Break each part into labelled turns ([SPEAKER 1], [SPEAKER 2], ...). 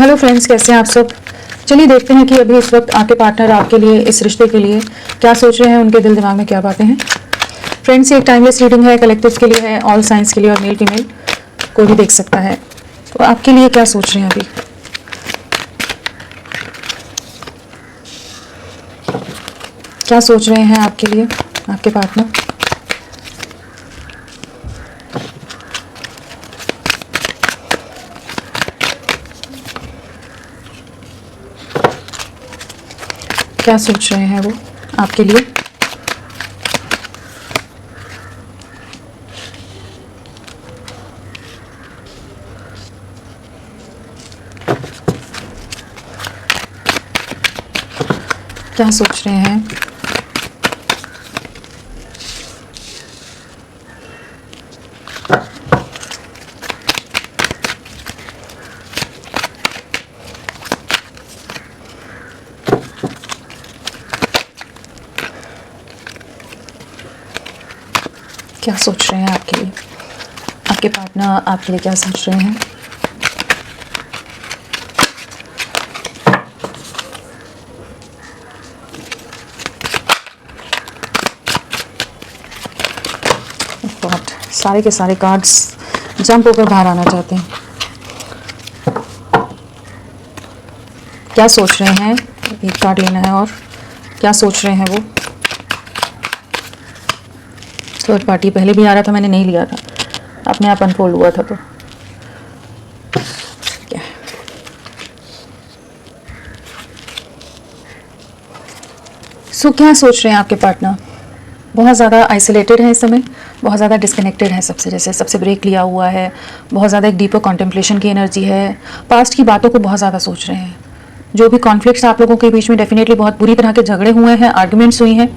[SPEAKER 1] Hello friends, कैसे हैं आप सब। चलिए देखते हैं कि अभी इस वक्त आपके पार्टनर आपके लिए, इस रिश्ते के लिए क्या सोच रहे हैं, उनके दिल दिमाग में क्या बातें हैं। फ्रेंड्स, ये एक टाइमलेस रीडिंग है, कलेक्टिव के लिए है, ऑल साइंस के लिए, और मेल फीमेल कोई भी देख सकता है। तो आपके लिए क्या सोच रहे हैं अभी, क्या सोच रहे हैं आपके लिए आपके पार्टनर। क्या सोच रहे हैं वो आपके लिए। क्या सोच रहे हैं। क्या सोच रहे हैं आपके लिए आपके पार्टनर, आपके लिए क्या सोच रहे हैं। सारे के सारे कार्ड्स जंप होकर बाहर आना चाहते हैं। क्या सोच रहे हैं, एक कार्ड लेना है, और क्या सोच रहे हैं वो। थर्ड पार्टी पहले भी आ रहा था, मैंने नहीं लिया था, अपने आप अनफोल्ड हुआ था। तो क्या क्या सोच रहे हैं आपके पार्टनर। बहुत ज़्यादा आइसोलेटेड है इस समय, बहुत ज़्यादा डिस्कनेक्टेड है सबसे, जैसे सबसे ब्रेक लिया हुआ है। बहुत ज़्यादा एक डीपर कॉन्टेम्पलेशन की एनर्जी है। पास्ट की बातों को बहुत ज़्यादा सोच रहे हैं। जो भी कॉन्फ्लिक्ट्स आप लोगों के बीच में, डेफिनेटली बहुत बुरी तरह के झगड़े हुए हैं, आर्गुमेंट्स हुई हैं,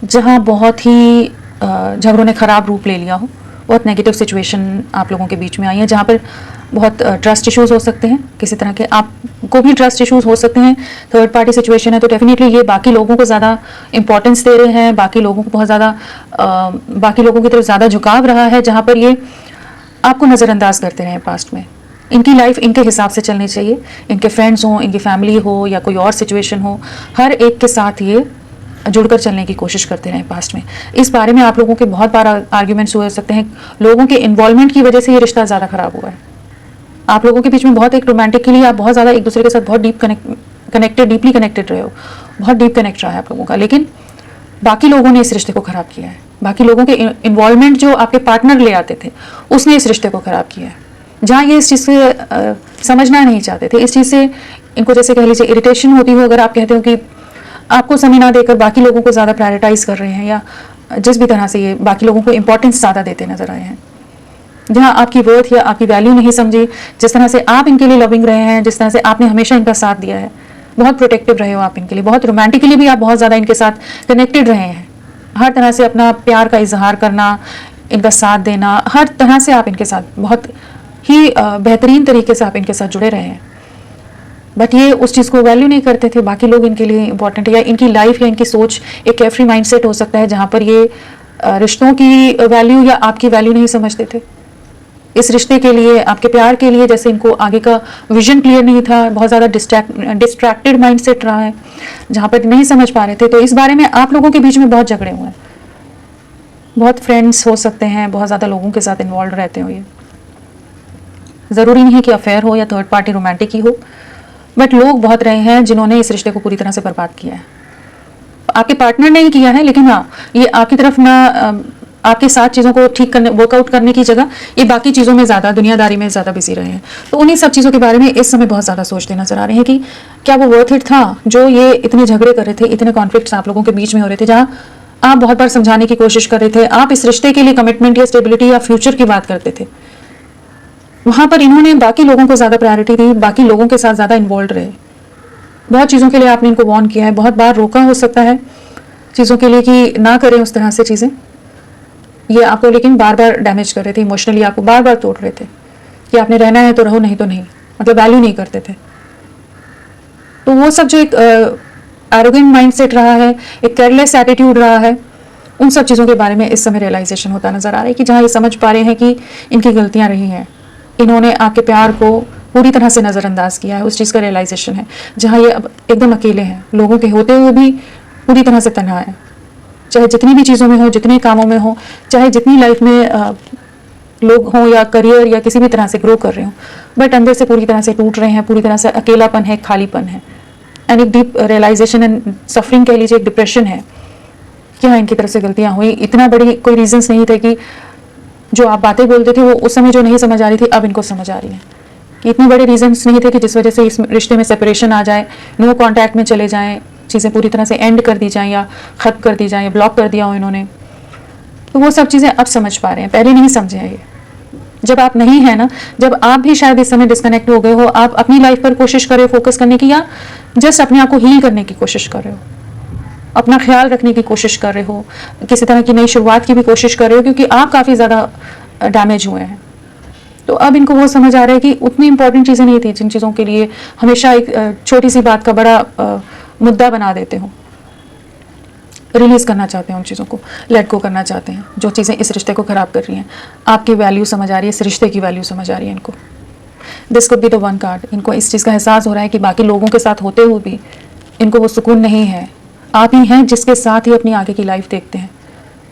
[SPEAKER 1] जहाँ बहुत ही झगड़ों ने ख़राब रूप ले लिया हो। बहुत नेगेटिव सिचुएशन आप लोगों के बीच में आई है, जहाँ पर बहुत ट्रस्ट इश्यूज़ हो सकते हैं, किसी तरह के आपको भी ट्रस्ट इश्यूज़ हो सकते हैं। थर्ड पार्टी सिचुएशन है, तो डेफिनेटली ये बाकी लोगों को ज़्यादा इंपॉर्टेंस दे रहे हैं, बाकी लोगों को बहुत ज़्यादा बाकी लोगों की तरफ ज़्यादा झुकाव रहा है, जहाँ पर ये आपको नज़रअंदाज करते रहे पास्ट में। इनकी लाइफ इनके हिसाब से चलनी चाहिए, इनके फ्रेंड्स हों, इनकी फैमिली हो, या कोई और सिचुएशन हो, हर एक के साथ ये जुड़कर चलने की कोशिश करते रहे पास्ट में। इस बारे में आप लोगों के बहुत बार आर्ग्यूमेंट्स हो सकते हैं। लोगों के इन्वॉल्वमेंट की वजह से ये रिश्ता ज़्यादा ख़राब हुआ है। आप लोगों के बीच में बहुत एक रोमांटिकली आप बहुत ज़्यादा एक दूसरे के साथ बहुत डीपली कनेक्टेड रहे हो, बहुत डीप कनेक्ट रहा है आप लोगों का, लेकिन बाकी लोगों ने इस रिश्ते को ख़राब किया है। बाकी लोगों के इन्वॉल्वमेंट जो आपके पार्टनर ले आते थे, उसने इस रिश्ते को ख़राब किया है। जहाँ ये इस चीज़ से समझना नहीं चाहते थे, इस चीज़ से इनको जैसे कह लीजिए इरिटेशन होती हो, अगर आप कहते हो कि आपको समय ना देकर बाकी लोगों को ज़्यादा प्रायोरिटाइज कर रहे हैं, या जिस भी तरह से ये बाकी लोगों को इंपॉर्टेंस ज़्यादा देते नजर आए हैं, जहाँ आपकी वर्थ या आपकी वैल्यू नहीं समझी, जिस तरह से आप इनके लिए लविंग रहे हैं, जिस तरह से आपने हमेशा इनका साथ दिया है, बहुत प्रोटेक्टिव रहे हो आप इनके लिए, बहुत रोमांटिकली भी आप बहुत ज़्यादा इनके साथ कनेक्टेड रहे हैं। हर तरह से अपना प्यार का इजहार करना, इनका साथ देना, हर तरह से आप इनके साथ बहुत ही बेहतरीन तरीके से आप इनके साथ जुड़े रहे हैं। बट ये उस चीज़ को वैल्यू नहीं करते थे। बाकी लोग इनके लिए इंपॉर्टेंट है, या इनकी लाइफ या इनकी सोच एक केयरफ्री माइंडसेट हो सकता है, जहाँ पर ये रिश्तों की वैल्यू या आपकी वैल्यू नहीं समझते थे। इस रिश्ते के लिए, आपके प्यार के लिए, जैसे इनको आगे का विजन क्लियर नहीं था, बहुत ज़्यादा डिस्ट्रैक्टेड माइंडसेट रहा है, जहाँ पर नहीं समझ पा रहे थे। तो इस बारे में आप लोगों के बीच में बहुत झगड़े हुए हैं। बहुत फ्रेंड्स हो सकते हैं, बहुत ज़्यादा लोगों के साथ इन्वॉल्व रहते हो। ये ज़रूरी नहीं है कि अफेयर हो या थर्ड पार्टी रोमांटिक ही हो, बट लोग बहुत रहे हैं जिन्होंने इस रिश्ते को पूरी तरह से बर्बाद किया है। आपके पार्टनर ने ही किया है, लेकिन हाँ, ये आपकी तरफ ना आपके साथ चीज़ों को ठीक करने, वर्कआउट करने की जगह ये बाकी चीज़ों में ज़्यादा, दुनियादारी में ज़्यादा बिजी रहे हैं। तो उन्हीं सब चीज़ों के बारे में इस समय बहुत ज़्यादा सोचते नजर आ रहे हैं कि क्या वो वर्थ इट था, जो ये इतने झगड़े कर रहे थे, इतने कॉन्फ्लिक्ट्स आप लोगों के बीच में हो रहे थे, जहाँ आप बहुत बार समझाने की कोशिश कर रहे थे, आप इस रिश्ते के लिए कमिटमेंट या स्टेबिलिटी या फ्यूचर की बात करते थे, वहाँ पर इन्होंने बाकी लोगों को ज़्यादा प्रायोरिटी दी, बाकी लोगों के साथ ज़्यादा इन्वॉल्व रहे। बहुत चीज़ों के लिए आपने इनको वॉर्न किया है, बहुत बार रोका हो सकता है चीज़ों के लिए कि ना करें उस तरह से चीज़ें। ये आपको लेकिन बार बार डैमेज कर रहे थे, इमोशनली आपको बार बार तोड़ रहे थे कि आपने रहना है तो रहो, नहीं तो नहीं, मतलब वैल्यू नहीं करते थे। तो वो सब जो एक एरोगेंट माइंडसेट रहा है, एक केयरलेस एटीट्यूड रहा है, उन सब चीज़ों के बारे में इस समय रियलाइजेशन होता नजर आ रहा है कि जहाँ ये समझ पा रहे हैं कि इनकी गलतियाँ रही हैं, इन्होंने आपके प्यार को पूरी तरह से नज़रअंदाज किया है, उस चीज़ का रियलाइजेशन है। जहाँ ये अब एकदम अकेले हैं, लोगों के होते हुए भी पूरी तरह से तन्हा है, चाहे जितनी भी चीज़ों में हो, जितने कामों में हो, चाहे जितनी लाइफ में लोग हों या करियर या किसी भी तरह से ग्रो कर रहे हों, बट अंदर से पूरी तरह से टूट रहे हैं, पूरी तरह से अकेलापन है, खालीपन है, एंड एक डीप रियलाइजेशन एंड सफरिंग कह लीजिए, एक डिप्रेशन है कि हाँ इनकी तरफ से गलतियाँ हुई, इतना बड़ी कोई रीजंस नहीं थे कि जो आप बातें बोलते थे वो उस समय जो नहीं समझ आ रही थी अब इनको समझ आ रही है, कि इतने बड़े रीजंस नहीं थे कि जिस वजह से इस रिश्ते में सेपरेशन आ जाए, नो कॉन्टैक्ट में चले जाएँ, चीज़ें पूरी तरह से एंड कर दी जाएँ या ख़त्म कर दी जाएँ, ब्लॉक कर दिया हो इन्होंने। तो वो सब चीज़ें अब समझ पा रहे हैं, पहले नहीं समझे हैं ये। जब आप नहीं है ना, जब आप भी शायद इस समय डिस्कनेक्ट हो गए हो, आप अपनी लाइफ पर कोशिश कर रहे हो फोकस करने की, या जस्ट अपने आप को हील करने की कोशिश कर रहे हो, अपना ख्याल रखने की कोशिश कर रहे हो, किसी तरह की नई शुरुआत की भी कोशिश कर रहे हो, क्योंकि आप काफ़ी ज़्यादा डैमेज हुए हैं। तो अब इनको वो समझ आ रहा है कि उतनी इंपॉर्टेंट चीज़ें नहीं थी जिन चीज़ों के लिए हमेशा एक छोटी सी बात का बड़ा मुद्दा बना देते हो। रिलीज़ करना चाहते हैं उन चीज़ों को, लेट गो करना चाहते हैं जो चीज़ें इस रिश्ते को ख़राब कर रही हैं। आपकी वैल्यू समझ आ रही है, इस रिश्ते की वैल्यू समझ आ रही है इनको। This could be the one card. इनको इस चीज़ का एहसास हो रहा है कि बाकी लोगों के साथ होते हुए भी इनको वो सुकून नहीं है। आप ही हैं जिसके साथ ही अपनी आगे की लाइफ देखते हैं,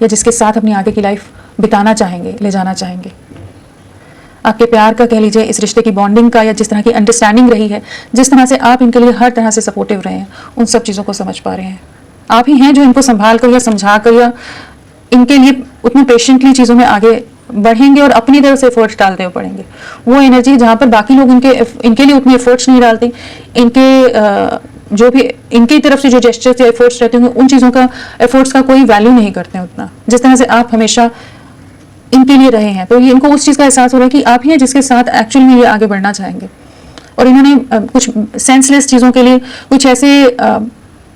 [SPEAKER 1] या जिसके साथ अपनी आगे की लाइफ बिताना चाहेंगे, ले जाना चाहेंगे। आपके प्यार का कह लीजिए, इस रिश्ते की बॉन्डिंग का, या जिस तरह की अंडरस्टैंडिंग रही है, जिस तरह से आप इनके लिए हर तरह से सपोर्टिव रहे हैं, उन सब चीज़ों को समझ पा रहे हैं। आप ही हैं जो इनको संभाल कर या समझा कर या इनके लिए उतने पेशेंटली चीज़ों में आगे बढ़ेंगे और अपनी तरफ से एफर्ट्स डालते हुए पड़ेंगे। वो एनर्जी जहाँ पर बाकी लोग इनके लिए उतने एफर्ट्स नहीं डालते, इनके जो भी इनकी तरफ से जो जेस्चर्स या एफर्ट्स रहते होंगे, उन चीज़ों का एफर्ट्स का कोई वैल्यू नहीं करते हैं उतना, जिस तरह से आप हमेशा इनके लिए रहे हैं। तो ये इनको उस चीज़ का एहसास हो रहा है कि आप ही हैं जिसके साथ एक्चुअली में ये आगे बढ़ना चाहेंगे। और इन्होंने कुछ सेंसलेस चीज़ों के लिए, कुछ ऐसे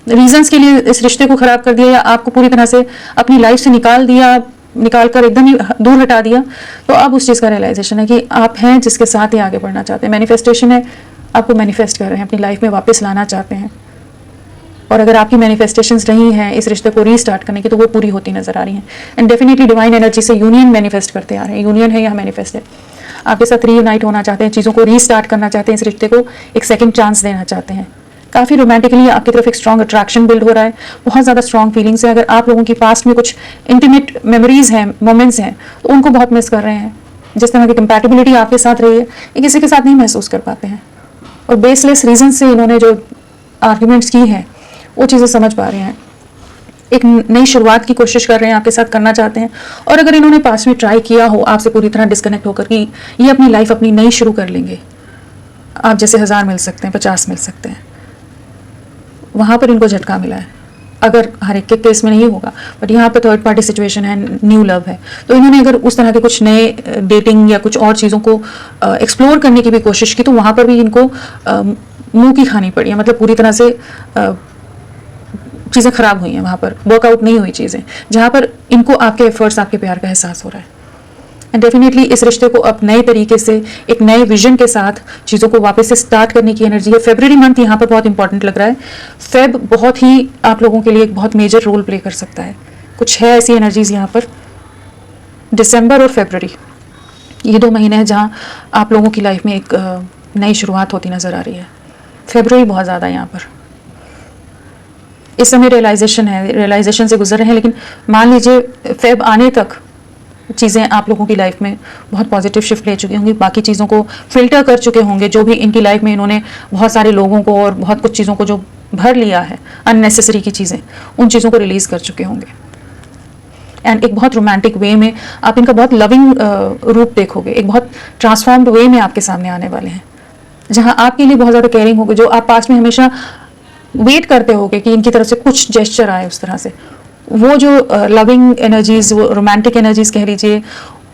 [SPEAKER 1] रीजंस के लिए इस रिश्ते को ख़राब कर दिया, या आपको पूरी तरह से अपनी लाइफ से निकाल कर एकदम ही दूर हटा दिया। तो अब उस चीज़ का रियलाइजेशन है कि आप हैं जिसके साथ ही आगे बढ़ना चाहते हैं। मैनिफेस्टेशन है, आपको मैनिफेस्ट कर रहे हैं, अपनी लाइफ में वापस लाना चाहते हैं। और अगर आपकी मैनिफेस्टेशंस रही हैं इस रिश्ते को रीस्टार्ट करने की, तो वो पूरी होती नजर आ रही हैं। एंड डेफिनेटली डिवाइन एनर्जी से यूनियन मैनिफेस्ट करते आ रहे हैं। यूनियन है या मैनिफेस्ट है, आपके साथ रीयूनाइट होना चाहते हैं, चीज़ों को रीस्टार्ट करना चाहते हैं, इस रिश्ते को एक सेकंड चांस देना चाहते हैं। काफ़ी रोमांटिकली आपकी तरफ एक स्ट्रॉन्ग अट्रैक्शन बिल्ड हो रहा है, बहुत ज़्यादा स्ट्रॉन्ग फीलिंग्स है। अगर आप लोगों की पास्ट में कुछ इंटीमेट मेमोरीज हैं, मोमेंट्स हैं, तो उनको बहुत मिस कर रहे हैं। जिस तरह की कंपैटिबिलिटी आपके साथ रही है, ये किसी के साथ नहीं महसूस कर पाते हैं। और बेसलेस रीजन से इन्होंने जो आर्ग्यूमेंट्स की हैं, वो चीज़ें समझ पा रहे हैं। एक नई शुरुआत की कोशिश कर रहे हैं, आपके साथ करना चाहते हैं। और अगर इन्होंने पास्ट में ट्राई किया हो आपसे पूरी तरह डिस्कनेक्ट होकर कि ये अपनी लाइफ अपनी नई शुरू कर लेंगे, आप जैसे 1000 मिल सकते हैं, 50 मिल सकते हैं, वहाँ पर इनको झटका मिला है। अगर हर एक के केस में नहीं होगा, बट यहाँ पर थर्ड पार्टी सिचुएशन है, न्यू लव है, तो इन्होंने अगर उस तरह के कुछ नए डेटिंग या कुछ और चीज़ों को एक्सप्लोर करने की भी कोशिश की, तो वहाँ पर भी इनको मुंह की खानी पड़ी है। मतलब पूरी तरह से चीज़ें ख़राब हुई हैं, वहाँ पर वर्कआउट नहीं हुई चीज़ें, जहाँ पर इनको आपके एफर्ट्स, आपके प्यार का एहसास हो रहा है। एंड डेफिनेटली इस रिश्ते को अब नए तरीके से, एक नए विजन के साथ चीज़ों को वापस से स्टार्ट करने की एनर्जी है। फेब्रुअरी मंथ यहाँ पर बहुत इंपॉर्टेंट लग रहा है। फेब बहुत ही आप लोगों के लिए एक बहुत मेजर रोल प्ले कर सकता है। कुछ है ऐसी एनर्जीज यहाँ पर। दिसंबर और फेब्रुअरी, ये 2 महीने हैं जहाँ आप लोगों की लाइफ में एक नई शुरुआत होती नज़र आ रही है। फेब्रुअरी बहुत ज़्यादा यहाँ पर इस समय रियलाइजेशन है, रियलाइजेशन से गुजर रहे हैं। लेकिन मान लीजिए फेब आने तक चीज़ें आप लोगों की लाइफ में बहुत पॉजिटिव शिफ्ट ले चुकी होंगी, बाकी चीज़ों को फिल्टर कर चुके होंगे। जो भी इनकी लाइफ में इन्होंने बहुत सारे लोगों को और बहुत कुछ चीज़ों को जो भर लिया है, अननेसेसरी की चीज़ें, उन चीज़ों को रिलीज़ कर चुके होंगे। एंड एक बहुत रोमांटिक वे में आप इनका बहुत लविंग रूप देखोगे, एक बहुत ट्रांसफॉर्म्ड वे में आपके सामने आने वाले हैं, जहाँ आपके लिए बहुत ज़्यादा केयरिंग होगी। जो आप पास्ट में हमेशा वेट करते होगे कि इनकी तरफ से कुछ जेस्चर आए, उस तरह से वो जो लविंग एनर्जीज, वो रोमांटिक एनर्जीज कह लीजिए,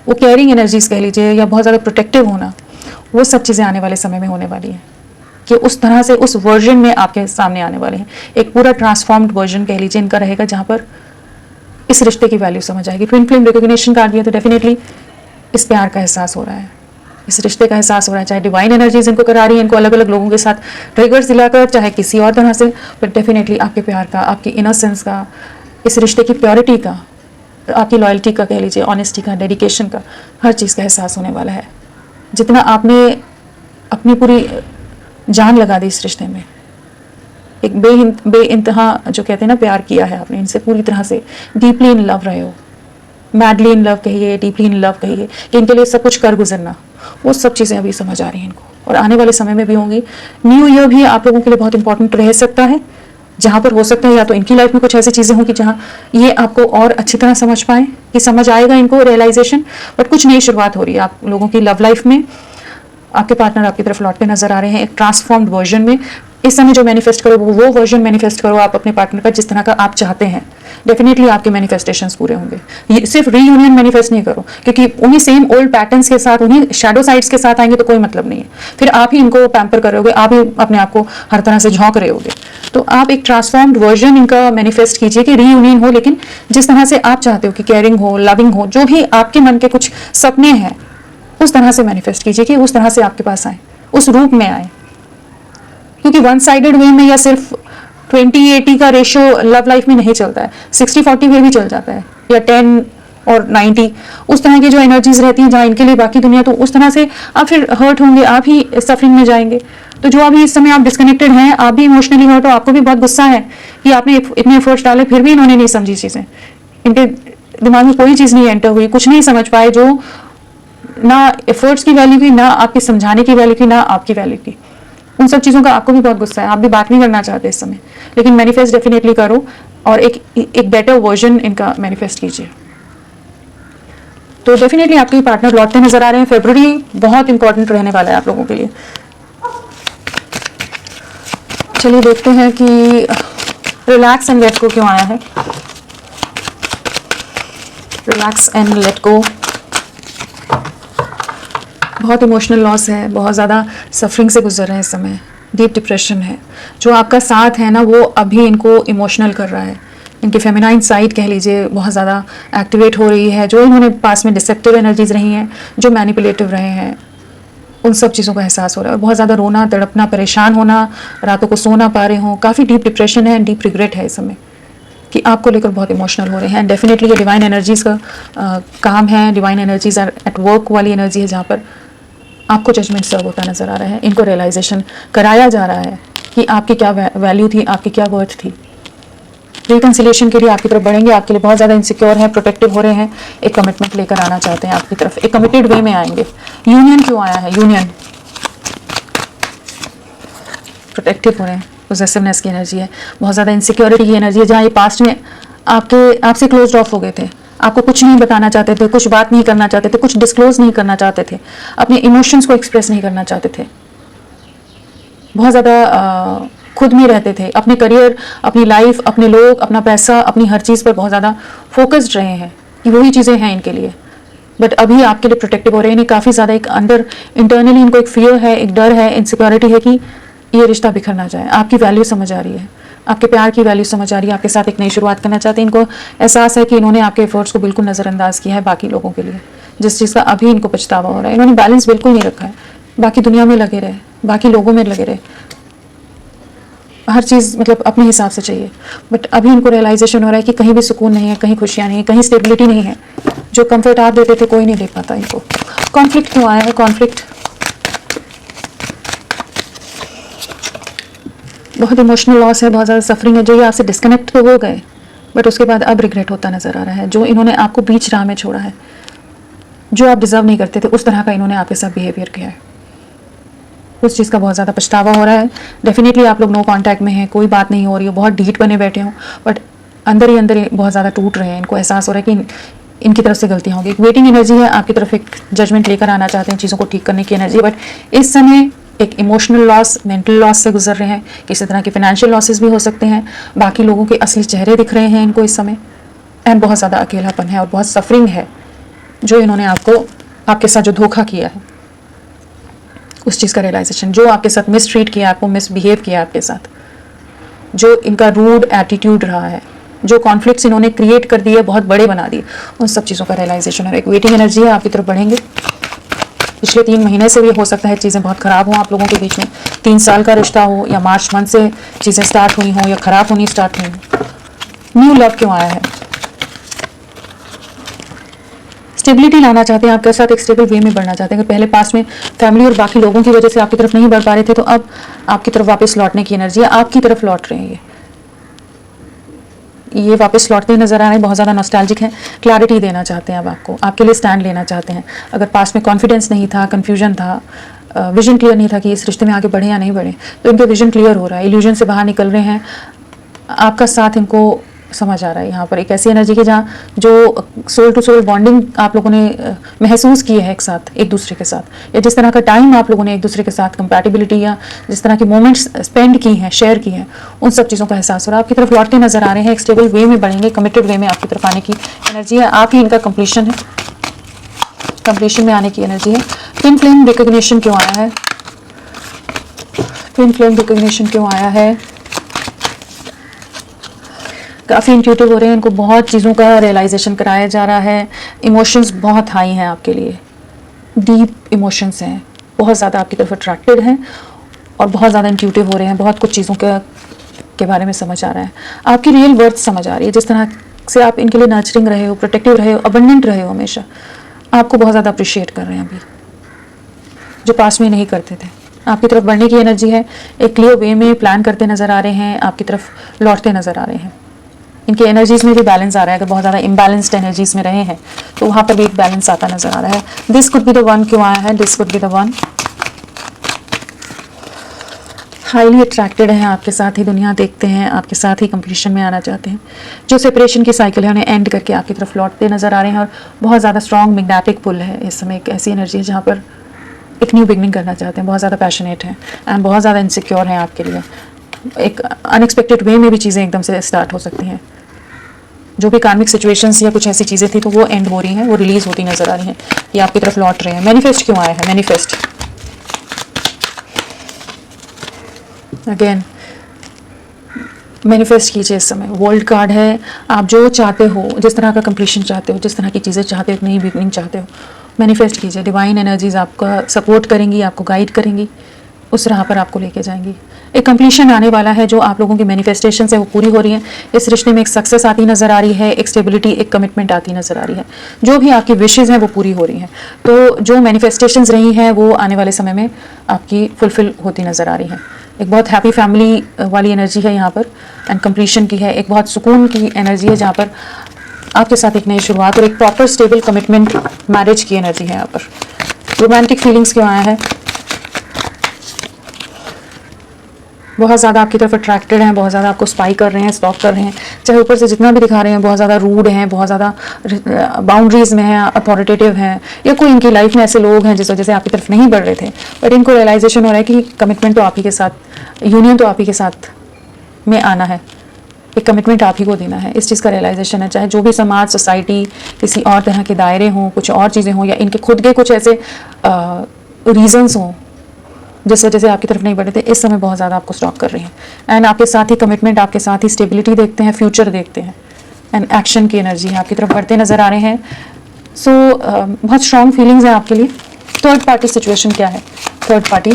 [SPEAKER 1] वो केयरिंग एनर्जीज कह लीजिए, या बहुत ज़्यादा प्रोटेक्टिव होना, वो सब चीज़ें आने वाले समय में होने वाली हैं कि उस तरह से उस वर्जन में आपके सामने आने वाले हैं। एक पूरा ट्रांसफॉर्म्ड वर्जन कह लीजिए इनका रहेगा, जहाँ पर इस रिश्ते की वैल्यू समझ आएगी। ट्विन फ्लेम रिकॉग्निशन कार्ड भी है, तो डेफिनेटली इस प्यार का एहसास हो रहा है, इस रिश्ते का एहसास हो रहा है। चाहे डिवाइन एनर्जीज इनको करा रही है, इनको अलग अलग लोगों के साथ ट्रिगर्स दिलाकर, चाहे किसी और तरह से, बट डेफिनेटली आपके प्यार का, आपकी इनोसेंस का, इस रिश्ते की प्योरिटी का, आपकी लॉयल्टी का कह लीजिए, ऑनेस्टी का, डेडिकेशन का, हर चीज़ का एहसास होने वाला है। जितना आपने अपनी पूरी जान लगा दी इस रिश्ते में, एक बेइंतहा जो कहते हैं ना प्यार किया है आपने इनसे, पूरी तरह से डीपली इन लव रहे हो, मैडली इन लव कहिए, डीपली इन लव कहिए, कि इनके लिए सब कुछ कर गुजरना, वो सब चीज़ें अभी समझ आ रही हैं इनको और आने वाले समय में भी होंगी। न्यू ईयर भी आप लोगों के लिए बहुत इंपॉर्टेंट रह सकता है, जहाँ पर हो सकता है या तो इनकी लाइफ में कुछ ऐसी चीज़ें होंगी जहाँ ये आपको और अच्छी तरह समझ पाए, कि समझ आएगा इनको रियलाइजेशन, बट कुछ नई शुरुआत हो रही है आप लोगों की लव लाइफ में। आपके पार्टनर आपकी तरफ लौटते नजर आ रहे हैं एक ट्रांसफॉर्म्ड वर्जन में। इस समय जो मैनिफेस्ट करो वो वर्जन मैनिफेस्ट करो आप अपने पार्टनर का जिस तरह का आप चाहते हैं, डेफिनेटली आपके मैनिफेस्टेशंस पूरे होंगे। ये सिर्फ रीयूनियन मैनिफेस्ट नहीं करो, क्योंकि उन्हीं सेम ओल्ड पैटर्न्स के साथ, उन्हीं शैडो साइड्स के साथ आएंगे तो कोई मतलब नहीं है, फिर आप ही इनको पैम्पर कर रहे होगे, आप ही अपने आप को हर तरह से झोंक रहे होगे। तो आप एक ट्रांसफॉर्म्ड वर्जन इनका मैनिफेस्ट कीजिए कि रीयूनियन हो, लेकिन जिस तरह से आप चाहते हो कि केयरिंग हो, लविंग हो, जो भी आपके मन के कुछ सपने हैं उस तरह से मैनिफेस्ट कीजिए कि उस तरह से आपके पास आए, उस रूप में आए। क्योंकि वन साइडेड वे में या सिर्फ 20-80 का रेशियो लव लाइफ में नहीं चलता है, 60-40 वे भी चल जाता है, या 10 और 90, उस तरह की जो एनर्जीज रहती हैं जहाँ इनके लिए बाकी दुनिया, तो उस तरह से आप फिर हर्ट होंगे, आप ही सफरिंग में जाएंगे। तो जो अभी इस समय आप डिस्कनेक्टेड हैं, आप भी इमोशनली हर्ट हो, आपको भी बहुत गुस्सा है कि आपने इतने एफर्ट्स डाले फिर भी इन्होंने नहीं समझी चीज़ें, इनके दिमाग में कोई चीज़ नहीं एंटर हुई, कुछ नहीं समझ पाए, जो ना एफर्ट्स की वैल्यू की, ना आपकी समझाने की वैल्यू की, ना आपकी वैल्यू की। उन सब चीज़ों का आपको भी बहुत गुस्सा है, आप भी बात नहीं करना चाहते इस समय, लेकिन मैनिफेस्ट डेफिनेटली करो और एक बेटर वर्जन इनका मैनिफेस्ट कीजिए। तो डेफिनेटली आपके पार्टनर लौटते नजर आ रहे हैं। फरवरी बहुत इंपॉर्टेंट रहने वाला है आप लोगों के लिए। चलिए देखते हैं कि रिलैक्स एंड लेट गो क्यों आया है। रिलैक्स एंड लेट गो, बहुत इमोशनल लॉस है, बहुत ज़्यादा सफरिंग से गुजर रहे हैं इस समय, डीप डिप्रेशन है। जो आपका साथ है ना वो अभी इनको इमोशनल कर रहा है, इनकी फेमिनाइन साइड कह लीजिए बहुत ज़्यादा एक्टिवेट हो रही है। जो इन्होंने पास में डिसेप्टिव एनर्जीज रही हैं, जो मैनिपुलेटिव रहे हैं, उन सब चीज़ों का एहसास हो रहा है। और बहुत ज़्यादा रोना, तड़पना, परेशान होना, रातों को सो ना पा रहे हों, काफ़ी डीप डिप्रेशन है, डीप रिग्रेट है इस समय कि आपको लेकर बहुत इमोशनल हो रहे हैं। एंड डेफिनेटली ये डिवाइन एनर्जीज़ का काम है, डिवाइन एनर्जीज एट वर्क वाली एनर्जी है, जहाँ पर आपको जजमेंट सर्व होता नजर आ रहा है। इनको रियलाइजेशन कराया जा रहा है कि आपकी क्या वैल्यू थी, आपकी क्या वर्थ थी। रिकन्सिलेशन के लिए आपकी तरफ बढ़ेंगे, आपके लिए बहुत ज़्यादा इनसिक्योर हैं, प्रोटेक्टिव हो रहे हैं, एक कमिटमेंट लेकर आना चाहते हैं आपकी तरफ, एक कमिटेड वे में आएंगे। यूनियन क्यों आया है? यूनियन, प्रोटेक्टिव हो रहे हैं, पोजेसिवनेस की एनर्जी है, बहुत ज़्यादा इनसिक्योरिटी की एनर्जी है। जहाँ ये पास्ट में आपसे क्लोज ऑफ हो गए थे, आपको कुछ नहीं बताना चाहते थे, कुछ बात नहीं करना चाहते थे, कुछ डिस्क्लोज नहीं करना चाहते थे, अपने इमोशंस को एक्सप्रेस नहीं करना चाहते थे, बहुत ज़्यादा खुद में रहते थे, अपने करियर, अपनी लाइफ, अपने लोग, अपना पैसा, अपनी हर चीज़ पर बहुत ज़्यादा फोकस्ड रहे हैं कि वही चीज़ें हैं इनके लिए। बट अभी आपके लिए प्रोटेक्टिव हो रहे हैं। इन्हें काफ़ी ज़्यादा एक अंदर इंटरनली इनको एक फियर है, एक डर है, इनसिक्योरिटी है कि ये रिश्ता बिखर ना जाए। आपकी वैल्यू समझ आ रही है, आपके प्यार की वैल्यू समझ आ रही है, आपके साथ एक नई शुरुआत करना चाहते हैं। इनको एहसास है कि इन्होंने आपके एफर्ट्स को बिल्कुल नज़रअंदाज किया है बाकी लोगों के लिए, जिस चीज़ का अभी इनको पछतावा हो रहा है। इन्होंने बैलेंस बिल्कुल नहीं रखा है, बाकी दुनिया में लगे रहे, बाकी लोगों में लगे रहे, हर चीज़ मतलब अपने हिसाब से चाहिए। बट अभी इनको रियलाइजेशन हो रहा है कि कहीं भी सुकून नहीं है, कहीं खुशियाँ नहीं है, कहीं स्टेबिलिटी नहीं है। जो कंफर्ट आप देते थे कोई नहीं दे पाता इनको। कॉन्फ्लिक्ट क्यों आया है? कॉन्फ्लिक्ट, बहुत इमोशनल लॉस है, बहुत ज़्यादा सफरिंग है। जो ये आपसे डिस्कनेक्ट तो हो गए, बट उसके बाद अब रिग्रेट होता नज़र आ रहा है। जो इन्होंने आपको बीच राह में छोड़ा है, जो आप डिजर्व नहीं करते थे, उस तरह का इन्होंने आपके साथ बिहेवियर किया है, उस चीज़ का बहुत ज़्यादा पछतावा हो रहा है। डेफिनेटली आप लोग नो कांटेक्ट में हैं, कोई बात नहीं हो रही है, बहुत ढीठ बने बैठे हों, बट अंदर ही बहुत ज़्यादा टूट रहे हैं। इनको एहसास हो रहा है कि इनकी तरफ से गलतियाँ होंगी। एक वेटिंग एनर्जी है, आपकी तरफ एक जजमेंट लेकर आना चाहते हैं, चीज़ों को ठीक करने की एनर्जी। बट इस समय एक इमोशनल लॉस, मेंटल लॉस से गुजर रहे हैं। किसी तरह के फाइनेंशियल लॉसेस भी हो सकते हैं। बाकी लोगों के असली चेहरे दिख रहे हैं इनको इस समय, एंड बहुत ज़्यादा अकेलापन है और बहुत सफरिंग है। जो इन्होंने आपके साथ जो धोखा किया है, उस चीज़ का रियलाइजेशन, जो आपके साथ मिसट्रीट किया, आपको मिसबिहेव किया आपके साथ, जो इनका रूड एटीट्यूड रहा है, जो कॉन्फ्लिक्ट्स इन्होंने क्रिएट कर दिए, बहुत बड़े बना दिए, उन सब चीज़ों का रियलाइजेशन है। एक वेटिंग एनर्जी है, आपकी तरफ बढ़ेंगे। पिछले 3 महीने से भी हो सकता है चीज़ें बहुत ख़राब हों आप लोगों के बीच में। 3 साल का रिश्ता हो या मार्च मंथ से चीज़ें स्टार्ट हुई हों या ख़राब होनी स्टार्ट हुई हों। न्यू लव क्यों आया है? स्टेबिलिटी लाना चाहते हैं, आपके साथ एक स्टेबल वे में बढ़ना चाहते हैं। पहले पास में फैमिली और बाकी लोगों की वजह से आपकी तरफ नहीं बढ़ पा रहे थे, तो अब आपकी तरफ वापस लौटने की एनर्जी है, आपकी तरफ लौट रहे हैं ये वापस लौटते नजर आ रहे हैं, बहुत ज़्यादा नॉस्टैल्जिक है, क्लैरिटी देना चाहते हैं अब आपको, आपके लिए स्टैंड लेना चाहते हैं। अगर पास में कॉन्फिडेंस नहीं था, कन्फ्यूजन था, विजन क्लियर नहीं था कि इस रिश्ते में आगे बढ़े या नहीं बढ़े, तो इनके विजन क्लियर हो रहा है, इल्यूजन से बाहर निकल रहे हैं, आपका साथ इनको समझ आ रहा है। यहाँ पर एक ऐसी एनर्जी की जहाँ जो सोल टू सोल बॉन्डिंग आप लोगों ने महसूस की है एक साथ, एक दूसरे के साथ, या जिस तरह का टाइम आप लोगों ने एक दूसरे के साथ कंपैटिबिलिटी या जिस तरह की मोमेंट्स स्पेंड की हैं, शेयर की हैं, उन सब चीज़ों का एहसास हो रहा है। आपकी तरफ लौटते नजर आ रहे हैं, एक स्टेबल वे में बढ़ेंगे, कमिटेड वे में आपकी तरफ आने की एनर्जी है। आप ही इनका कंप्लीशन है, कंप्लीशन में आने की एनर्जी है। ट्विन फ्लेम रिकग्निशन क्यों आया है? ट्विन फ्लेम रिकग्निशन क्यों आया है? काफ़ी इंट्यूटिव हो रहे हैं, इनको बहुत चीज़ों का रियलाइजेशन कराया जा रहा है। इमोशंस बहुत हाई हैं आपके लिए, डीप इमोशंस हैं, बहुत ज़्यादा आपकी तरफ अट्रैक्टेड हैं और बहुत ज़्यादा इंट्यूटिव हो रहे हैं, बहुत कुछ चीज़ों के बारे में समझ आ रहा है, आपकी रियल वर्थ समझ आ रही है। जिस तरह से आप इनके लिए नर्चरिंग रहे हो, प्रोटेक्टिव रहे हो, अबंडेंट रहे हो, हमेशा आपको बहुत ज़्यादा अप्रिशिएट कर रहे हैं अभी, जो पास में नहीं करते थे। आपकी तरफ बढ़ने की एनर्जी है, एक क्लियर वे में प्लान करते नज़र आ रहे हैं, आपकी तरफ लौटते नज़र आ रहे हैं। इनकी एनर्जीज में भी बैलेंस आ रहा है, अगर बहुत ज़्यादा इम्बैलेंस्ड एनर्जीज में रहे हैं तो वहाँ पर भी एक बैलेंस आता नजर आ रहा है। This could be the one क्यों आया है? This could be the one. Highly attracted हैं, आपके साथ ही दुनिया देखते हैं, आपके साथ ही कंप्लीशन में आना चाहते हैं। जो सेपरेशन की साइकिल है उन्हें एंड करके आपकी तरफ लौटते नजर आ रहे हैं और बहुत ज़्यादा स्ट्रॉन्ग मैग्नेटिक पुल है इस समय। एक ऐसी एनर्जी है जहाँ पर एक न्यू बिगनिंग करना चाहते हैं, बहुत ज़्यादा पैशनेट हैं एंड बहुत ज़्यादा इनसिक्योर हैं आपके लिए। एक अनएक्सपेक्टेड वे में भी चीज़ें एकदम से स्टार्ट हो सकती हैं। जो भी कार्मिक सिचुएशंस या कुछ ऐसी चीज़ें थी तो वो एंड हो रही हैं, वो रिलीज होती नजर आ रही हैं, ये आपकी तरफ लौट रहे हैं। मैनिफेस्ट क्यों आया है? मैनिफेस्ट अगेन, मैनिफेस्ट कीजिए इस समय। वर्ल्ड कार्ड है, आप जो चाहते हो, जिस तरह का कंप्लीशन चाहते हो, जिस तरह की चीज़ें चाहते हो, एक नई बिगनिंग चाहते हो, मैनिफेस्ट कीजिए। डिवाइन एनर्जीज आपका सपोर्ट करेंगी, आपको गाइड करेंगी, उस राह पर आपको लेके जाएंगी। एक कंप्लीशन आने वाला है, जो आप लोगों की मैनिफेस्टेशन है वो पूरी हो रही है। इस रिश्ते में एक सक्सेस आती नज़र आ रही है, एक स्टेबिलिटी, एक कमिटमेंट आती नज़र आ रही है। जो भी आपकी विशेज़ हैं वो पूरी हो रही हैं, तो जो मैनिफेस्टेशंस रही हैं वो आने वाले समय में आपकी फुलफिल होती नज़र आ रही हैं। एक बहुत हैप्पी फैमिली वाली एनर्जी है यहाँ पर एंड कंप्लीशन की है। एक बहुत सुकून की एनर्जी है जहाँ पर आपके साथ एक नई शुरुआत और एक प्रॉपर स्टेबल कमिटमेंट, मैरिज की एनर्जी है यहाँ पर। रोमांटिक फीलिंग्स क्यों आया है? बहुत ज़्यादा आपकी तरफ अट्रैक्टेड हैं, बहुत ज़्यादा आपको स्पाई कर रहे हैं, स्टॉक कर रहे हैं, चाहे ऊपर से जितना भी दिखा रहे हैं, बहुत ज़्यादा रूड हैं, बहुत ज़्यादा बाउंड्रीज में हैं, अथॉरिटेटिव हैं, या कोई इनकी लाइफ में ऐसे लोग हैं जिस वजह से आपकी तरफ नहीं बढ़ रहे थे, बट इनको रियलाइजेशन हो रहा है कि कमिटमेंट तो आप ही के साथ, यूनियन तो आप ही के साथ में आना है, एक कमिटमेंट आप ही को देना है। इस चीज़ का रियलाइजेशन है, चाहे जो भी समाज, सोसाइटी, किसी और तरह के दायरे हों, कुछ और चीज़ें हों, या इनके खुद के कुछ ऐसे रीजंस हों जिस वजह से आपकी तरफ नहीं बढ़े थे, इस समय बहुत ज़्यादा आपको स्टॉक कर रही हैं एंड आपके साथ ही कमिटमेंट, आपके साथ ही स्टेबिलिटी देखते हैं, फ्यूचर देखते हैं एंड एक्शन की एनर्जी है, आपकी तरफ बढ़ते नज़र आ रहे हैं। सो बहुत स्ट्रॉन्ग फीलिंग्स हैं आपके लिए। थर्ड पार्टी सिचुएशन क्या है? थर्ड पार्टी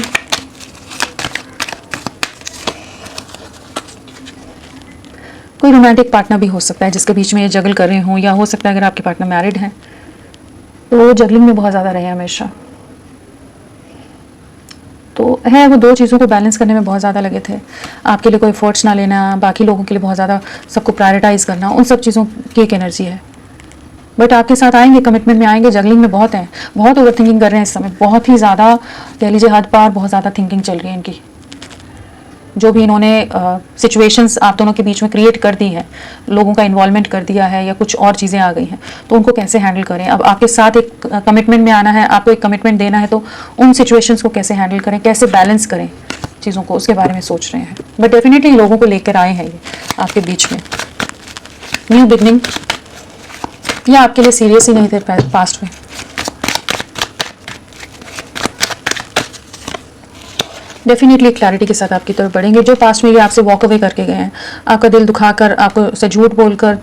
[SPEAKER 1] कोई रोमांटिक पार्टनर भी हो सकता है जिसके बीच में ये जगल कर रहे हों, या हो सकता है अगर आपके पार्टनर मैरिड हैं तो वो जगलिंग में बहुत ज़्यादा रहे हमेशा, तो है वो दो चीज़ों को बैलेंस करने में बहुत ज़्यादा लगे थे। आपके लिए कोई एफर्ट्स ना लेना, बाकी लोगों के लिए बहुत ज़्यादा सबको प्रायोरिटाइज़ करना, उन सब चीज़ों की एक एनर्जी है। बट आपके साथ आएंगे, कमिटमेंट में आएंगे, जगलिंग में बहुत हैं, बहुत ओवर थिंकिंग कर रहे हैं इस समय, बहुत ही ज़्यादा कह लीजिए हद पार, बहुत ज़्यादा थिंकिंग चल रही है इनकी। जो भी इन्होंने सिचुएशंस आप दोनों के बीच में क्रिएट कर दी है, लोगों का इन्वॉल्वमेंट कर दिया है, या कुछ और चीज़ें आ गई हैं, तो उनको कैसे हैंडल करें। अब आपके साथ एक कमिटमेंट में आना है, आपको एक कमिटमेंट देना है, तो उन सिचुएशंस को कैसे हैंडल करें, कैसे बैलेंस करें चीज़ों को, उसके बारे में सोच रहे हैं। बट डेफिनेटली लोगों को लेकर आए हैं ये आपके बीच में। न्यू बिगनिंग, या आपके लिए सीरियस ही नहीं थे पास्ट में। डेफिनेटली क्लैरिटी के साथ आपकी तरफ बढ़ेंगे। जो पास्ट में ये आपसे वॉक अवे करके गए हैं, आपका दिल दुखाकर, आपको से झूठ बोलकर,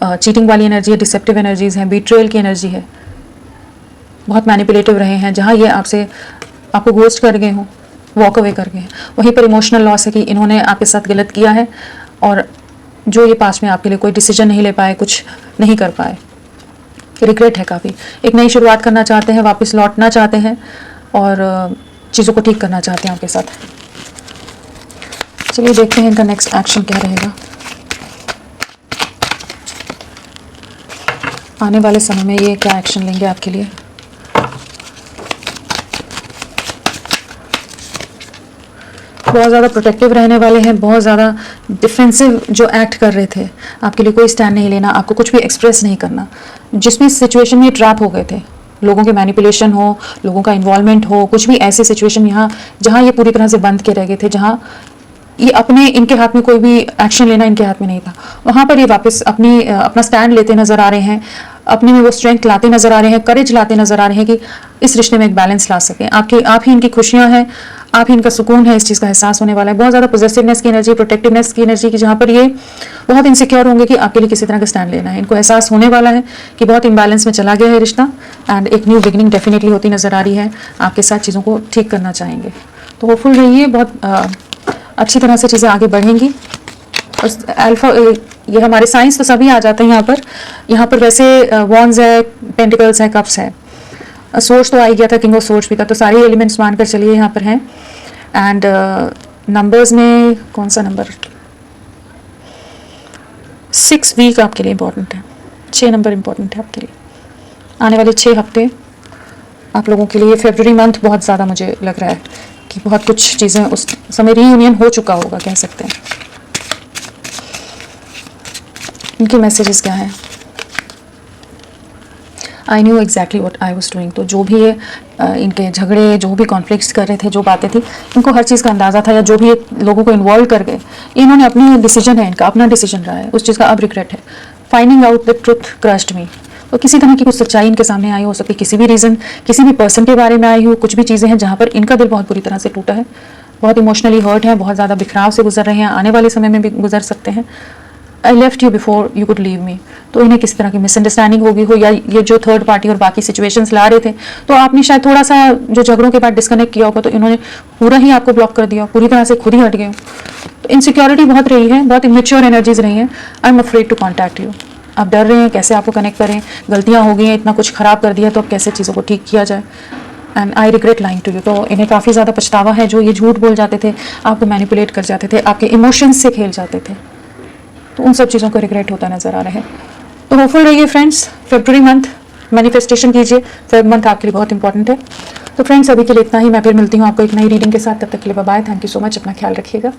[SPEAKER 1] चीटिंग वाली एनर्जी है, डिसेप्टिव एनर्जीज हैं, बीट्रेयल की एनर्जी है, बहुत मैनिपुलेटिव रहे हैं, जहाँ ये आपको गोस्ट कर गए हों, वॉक अवे कर गए हैं, वहीं पर इमोशनल लॉस है कि इन्होंने आपके साथ गलत किया है और जो ये पास्ट में आपके लिए कोई डिसीजन नहीं ले पाए, कुछ नहीं कर पाए, रिग्रेट है काफ़ी, एक नई शुरुआत करना चाहते हैं, वापस लौटना चाहते हैं और चीज़ों को ठीक करना चाहते हैं आपके साथ। चलिए देखते हैं इनका नेक्स्ट एक्शन क्या रहेगा आने वाले समय में। ये क्या एक्शन लेंगे आपके लिए। बहुत ज़्यादा प्रोटेक्टिव रहने वाले हैं, बहुत ज़्यादा डिफेंसिव जो एक्ट कर रहे थे, आपके लिए कोई स्टैंड नहीं लेना, आपको कुछ भी एक्सप्रेस नहीं करना। जिस भी सिचुएशन में ट्रैप हो गए थे, लोगों के मैनिपुलेशन हो, लोगों का इन्वॉल्वमेंट हो, कुछ भी ऐसे सिचुएशन यहाँ जहाँ ये पूरी तरह से बंद के रह गए थे, जहाँ ये अपने इनके हाथ में कोई भी एक्शन लेना इनके हाथ में नहीं था, वहाँ पर ये वापस अपना स्टैंड लेते नज़र आ रहे हैं, अपने में वो स्ट्रेंथ लाते नज़र आ रहे हैं, करेज लाते नज़र आ रहे हैं कि इस रिश्ते में एक बैलेंस ला सकें। आप ही इनकी खुशियाँ हैं, आप ही इनका सुकून है, इस चीज़ का एहसास होने वाला है। बहुत ज़्यादा पॉजिटिवनेस की एनर्जी, प्रोटेक्टिवनेस की एनर्जी की, जहाँ पर ये बहुत इनसिक्योर होंगे कि आपके लिए किसी तरह का स्टैंड लेना है। इनको एहसास होने वाला है कि बहुत इम्बैलेंस में चला गया है रिश्ता एंड एक न्यू बिगिनिंग डेफिनेटली होती नज़र आ रही है। आपके साथ चीज़ों को ठीक करना चाहेंगे, तो होपफुल रहिए, बहुत अच्छी तरह से चीज़ें आगे बढ़ेंगी। और अल्फा ये हमारे साइंस तो सभी आ जाते हैं यहाँ पर वैसे वॉन्ड्स है, पेंटिकल्स है, कप्स है, सोर्स तो आ ही गया था, किंग ऑफ सोर्स भी था, तो सारे एलिमेंट्स मानकर चलिए यहाँ पर हैं। एंड नंबर्स में कौन सा नंबर, 6 वीक आपके लिए इम्पोर्टेंट है, 6 नंबर इम्पोर्टेंट है आपके लिए। आने वाले 6 हफ्ते आप लोगों के लिए, फरवरी मंथ बहुत ज़्यादा मुझे लग रहा है कि बहुत कुछ चीज़ें उस समय रीयूनियन हो चुका होगा, कह सकते हैं। इनके मैसेजेस क्या हैं। I knew exactly what I was doing. तो जो भी ये इनके झगड़े, जो भी कॉन्फ्लिक्ट्स कर रहे थे, जो बातें थी, इनको हर चीज़ का अंदाज़ा था, या जो भी ये लोगों को इन्वॉल्व कर गए, इन्होंने अपनी डिसीजन है, इनका अपना डिसीजन रहा है, उस चीज़ का अब रिग्रेट है। Finding out the truth crushed me. तो किसी तरह की कुछ सच्चाई इनके सामने आई हो सकती है, किसी भी रीज़न, किसी भी पर्सन के बारे में आई हो, कुछ भी चीज़ें हैं जहाँ पर इनका दिल बहुत बुरी तरह से टूटा है, बहुत इमोशनली हर्ट है, बहुत ज़्यादा बिखराव से गुजर रहे हैं, आने वाले समय में भी गुजर सकते हैं। I left you before you could leave me. तो इन्हें किसी तरह की मिसअंडरस्टैंडिंग होगी हो, या ये जो थर्ड पार्टी और बाकी सिचुएशंस ला रहे थे, तो आपने शायद थोड़ा सा जो झगड़ों के बाद डिस्कनेक्ट किया होगा, तो इन्होंने पूरा ही आपको ब्लॉक कर दिया, पूरी तरह से खुद ही हट गए। तो इनसिक्योरिटी बहुत रही है, बहुत इमेच्योर एनर्जीज रही हैं। I am afraid to contact you. आप डर रहे हैं कैसे आपको कनेक्ट करें, गलतियाँ हो गई हैं, इतना कुछ ख़राब कर दिया, तो अब कैसे चीज़ों को ठीक किया जाए। And I regret lying to you. तो इन्हें काफ़ी ज़्यादा पछतावा है, जो ये झूठ बोल जाते थे, आपको मैनिपुलेट कर जाते थे, आपके इमोशंस से खेल जाते थे, तो उन सब चीज़ों को रिग्रेट होता नज़र आ रहा है। तो होपफुल रहिए फ्रेंड्स, फरवरी मंथ मैनिफेस्टेशन कीजिए, फरवरी मंथ आपके लिए बहुत इंपॉर्टेंट है। तो फ्रेंड्स अभी के लिए इतना ही, मैं फिर मिलती हूँ आपको एक नई रीडिंग के साथ, तब तक के लिए bye bye. Thank you so much, अपना ख्याल रखिएगा।